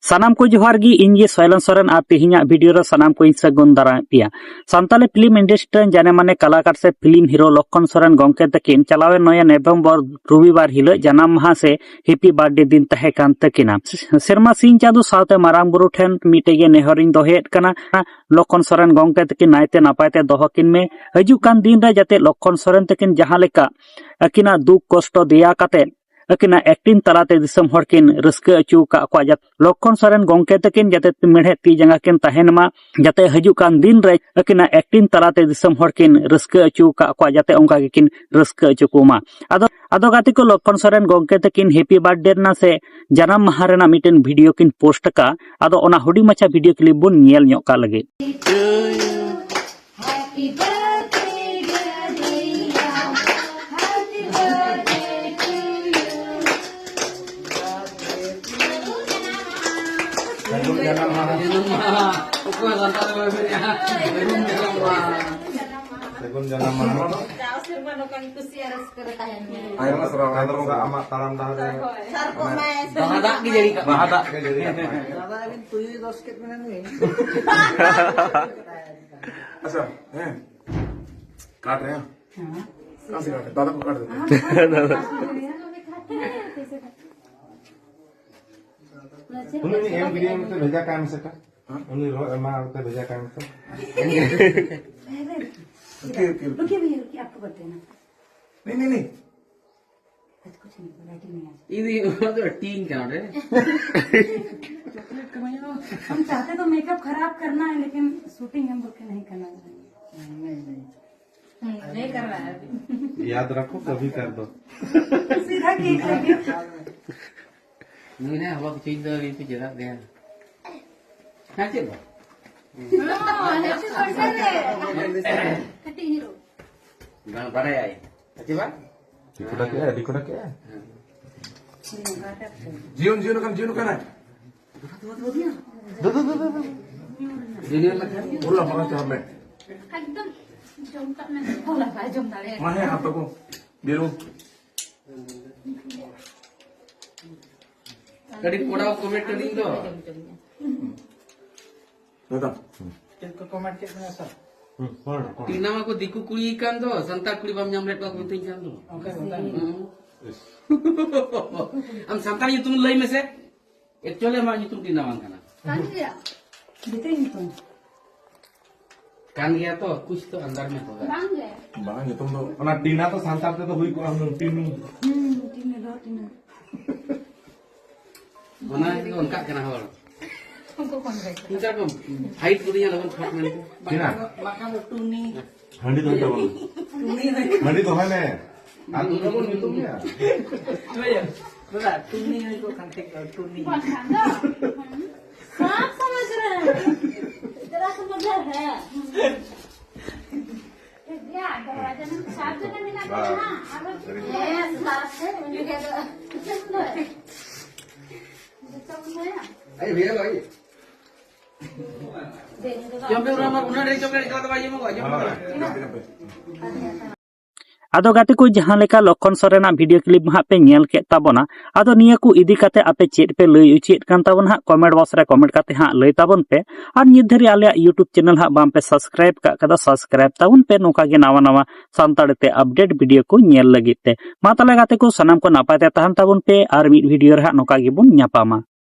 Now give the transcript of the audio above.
सानाम को जोहार गी इंगे सोयलन सोरेन आ तेहिया वीडियो रे सानाम को सगुन दारा पिया सानताली फिल्म इंडस्ट्री जाने माने कलाकार से फिल्म हीरो लक्षण सोरेन गंके तकिन चलावे 9 नवंबर रविवार हिलो जन्म माह से हैप्पी बर्थडे दिन तहे कान तकिना सेरमा सिंह चादू साथे मारांग बुरु ठेन मिटेगे नेहरिन दोहेत कना लक्षण सोरेन गंके तकिन नायते नापायते दोहकिन में हजू कान दिन रे जाते लक्षण सोरेन तकिन जहां लेका अकिना दुख कष्ट दिया काते अकिना एक्टिंग तलाते दिसम हड़किन रस्का अचू का लक्षण सोरेन गंके तकिन जाते मेढ़े ती जंगा किन तहेनमा जाते हजू कान दिन रे अकिना एक्टिंग तलाते दिसम हड़किन रस्का अचू का जाते ओंका किन रस्का अचू कोमा आदो गाती को लक्षण सोरेन गंके तकिन हैप्पी बर्थडे ना से जन्म माह रेना मिटन वीडियो किन पोस्ट का आदो ओना हुडी मचा वीडियो क्लिप बुन नेल ᱧᱚᱜ का लगे Segun jalan mana? Ayo mas, kalau nggak amat taram dah deh. Bahadak ki jadi kak. Bahadak ki jadi. Bahadak ini tujuh dosket mana nih? Asal, काट रहे हैं? कहाँ से काटे? दादा को काट देते हैं। उन्होंने ये वीडियो में तो भेजा काम से का? उन्होंने माँ तो भेजा काम से? रुकिए भैया रुकिए आपको करते हैं ना नहीं कुछ नहीं लाइटिंग नहीं आ ఇది मतलब टीन क्या है हम चाहते तो मेकअप खराब करना है लेकिन शूटिंग हम लोग के नहीं करना नहीं कर रहा है अभी याद रखो कभी कर दो सीधा केक लगे नहीं ना हवा कुछ इधर itu jelas dia nanti apa Gang pare ay. Ati ba? Di kuda ke? Jiun kan? Junior lagi. Ulah makan tu hamil. एकदम जमता में बोला भाई जमता है Mana apa ko? Biru. Tadi kodau comment tadi tu. Datang. Itu komen ke mana sah? Tina mah ko diku kuli ikan tu, santak kuli bam nyamret ko bintin jam tu. Oke, bentar. Am santak YouTube lay में से actually हमारा YouTube टीना मांग करना. कान गया दिखेंगे तुम कान गया तो कुछ तो अंदर में होगा. बांग गया Bang, itu tu. Karena Tina tu santab tu hui ko हम Tinu. टीने दो टीने mana itu उनका करना हो. हमको कौन गया Kita ko height punya lawan fat man tu. Tina. Makan tuni. Handi tu tu. Handi tu mana? Aku tu pun itu ya. Tu ya. Betul. Tuni itu kan tek tuni. आप समझ रहे हैं जरा समझदार है क्या दरवाजा में साफ जगह मिला ना ये साफ है मुझे क्या Ayo biar lagi. Jom pe orang mana dari coklat kalau bayi mau jom. आदो गाते को जहां लेका लक्षण सोरेना वीडियो क्लिप हाँ पे नेल के ताबोना आदो निया को इदी काते आपे चेट पे लई उचित कान ताबोन हाँ कमेंट बॉक्स रे कमेंट काते हाँ लई ताबोन पे और नित धरी आले यूट्यूब चैनल हाँ बाम पे सब्सक्राइब का कदा सब्सक्राइब ताबोन पे नोका गे नावा नावा सांताड़ते अपडेट वीडियो को नेल लगित ते मा ताले गाते को सनाम को नापाते तहन ताबोन पे और मिड वीडियो रे हाँ नोका गे बुन न्यापामा।